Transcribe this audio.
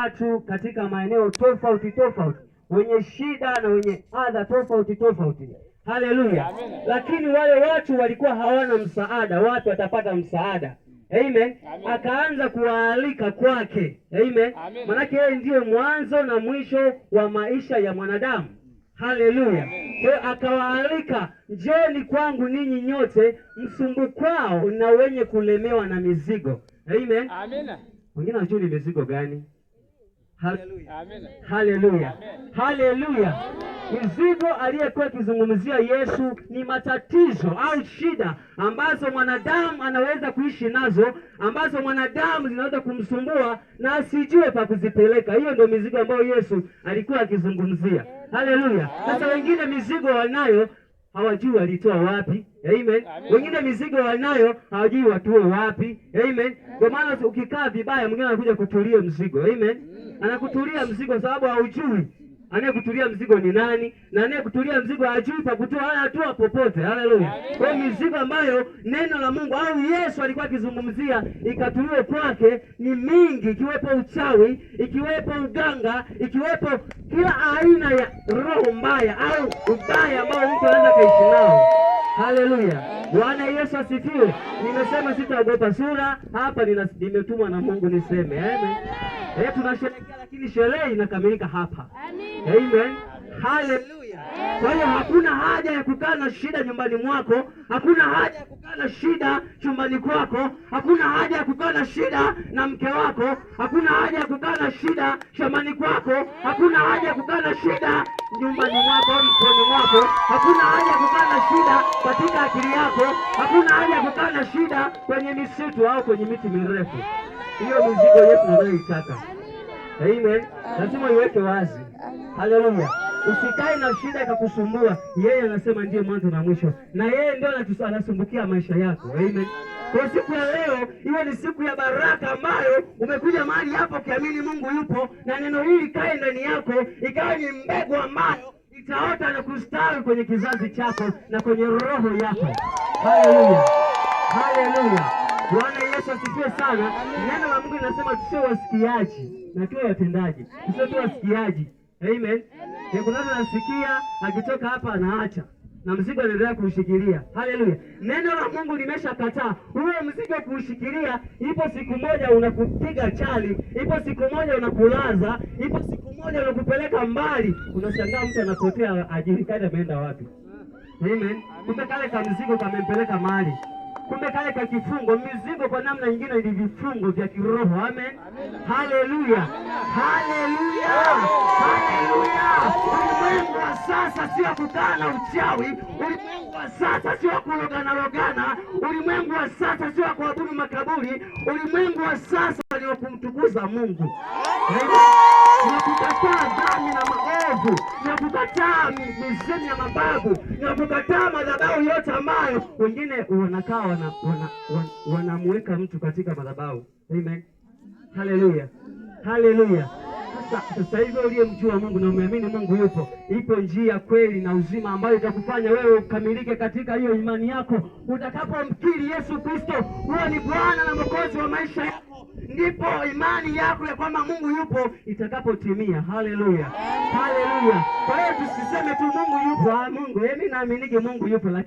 watu katika maeneo tofauti tofauti, wenye shida na wenye adha tofauti tofauti. Haleluya! Lakini wale watu walikuwa hawana msaada. Watu watapata msaada. Amen. Akaanza kuwaalika kwake. Amen. Manake yeye ndiye mwanzo na mwisho wa maisha ya mwanadamu. Haleluya! Kwa akawaalika, njoni kwangu ninyi nyote msumbukao na wenye kulemewa na mizigo. Amen. Amina. Wengine wanajua ni mizigo gani? Haleluya. Amina. Haleluya. Haleluya. Mizigo aliyekuwa akizungumzia Yesu ni matatizo au shida ambazo mwanadamu anaweza kuishi nazo, ambazo mwanadamu zinaweza kumsumbua na asijue pa kuzipeleka. Hiyo ndio mizigo ambayo Yesu alikuwa akizungumzia. Haleluya. Sasa wengine mizigo wanayo hawajui walitoa wapi. Amen. Wengine mizigo wanayo hawajui watoe wapi. Amen. Kwa maana ukikaa vibaya mwingine anakuja kutulia mzigo. Amen. Anakutulia mzigo sababu haujui anayekutulia mzigo ni nani, na anayekutulia mzigo hajui pa kutoa, hana hatua popote. Haleluya. Kwa mizigo ambayo neno la Mungu au Yesu alikuwa akizungumzia ikatuliwe kwake ni mingi, ikiwepo uchawi, ikiwepo uganga, ikiwepo kila aina ya roho mbaya au ubaya ambao mtu anaweza kaishi nao. Haleluya. Bwana Yesu asifiwe. Nimesema sitaogopa sura hapa, nimetumwa na Mungu niseme. Amen. Tunasherehekea lakini sherehe inakamilika hapa. Amen. Haleluya. Kwa hiyo hakuna haja ya kukaa na shida nyumbani mwako, hakuna haja ya kukaa na shida chumbani kwako, hakuna haja ya kukaa na shida na mke wako, hakuna haja ya kukaa na shida shambani kwako, hakuna haja ya kukaa na shida nyumbani mwako au mkoani mwako, hakuna haja ya kukaa na shida katika akili yako, hakuna haja ya kukaa na shida kwenye misitu au kwenye miti mirefu. Hiyo mizigo Yesu anayoitaka. Amen. Lazima iweke wazi. Haleluya. Usikae na shida ikakusumbua. Yeye anasema ndiye mwanzo na mwisho, na yeye ndio anasumbukia maisha yako. Amen. Kwa siku ya leo iwe ni siku ya baraka ambayo umekuja mahali hapo ukiamini Mungu yupo, na neno hili kae ndani yako, ikawa ni mbegu ambayo itaota na kustawi kwenye kizazi chako na kwenye roho yako. Haleluya. Haleluya. Bwana Yesu asifiwe sana. Neno la Mungu linasema tusiwe wasikiaji na tuwe watendaji. Tusiwe tu wasikiaji. Amen. Kuna mtu anasikia akitoka hapa anaacha na mzigo anaendelea kuushikilia. Haleluya. Neno la Mungu limeshakataa huo mzigo kuushikilia. Ipo siku moja unakupiga chali, ipo siku moja unakulaza, ipo siku moja unakupeleka mbali. Unashangaa mtu anapotea ajulikane ameenda wapi. Amen. Kumbe kale ka mzigo kamempeleka mahali. Kumbe kale ka kifungo, mizigo kwa namna nyingine ni vifungo vya kiroho. Amen. Haleluya. Haleluya. Haleluya. Ulimwengu wa sasa sio kukaa na uchawi. Ulimwengu wa sasa sio kulogana. Ulimwengu wa sasa sio kuabudu makaburi. Ulimwengu wa sasa ni kumtukuza Mungu. Ni kukataa dhambi na maovu, ni kukataa mizimu ya mababu, ni kukataa madhabahu yote ambayo wengine wanakaa wanamweka mtu katika madhabahu. Amen. Haleluya. Haleluya. Sasa hivi uliyemjua Mungu na umeamini Mungu yupo, ipo njia, kweli na uzima ambayo itakufanya wewe ukamilike katika hiyo imani yako. Utakapomkiri Yesu Kristo huwa ni Bwana na Mwokozi wa maisha yako, ndipo imani yako ya kwamba Mungu yupo itakapotimia. Haleluya. Haleluya. Kwa hiyo tusiseme tu Mungu yupo, Mungu, mimi naaminike Mungu yupo, lakini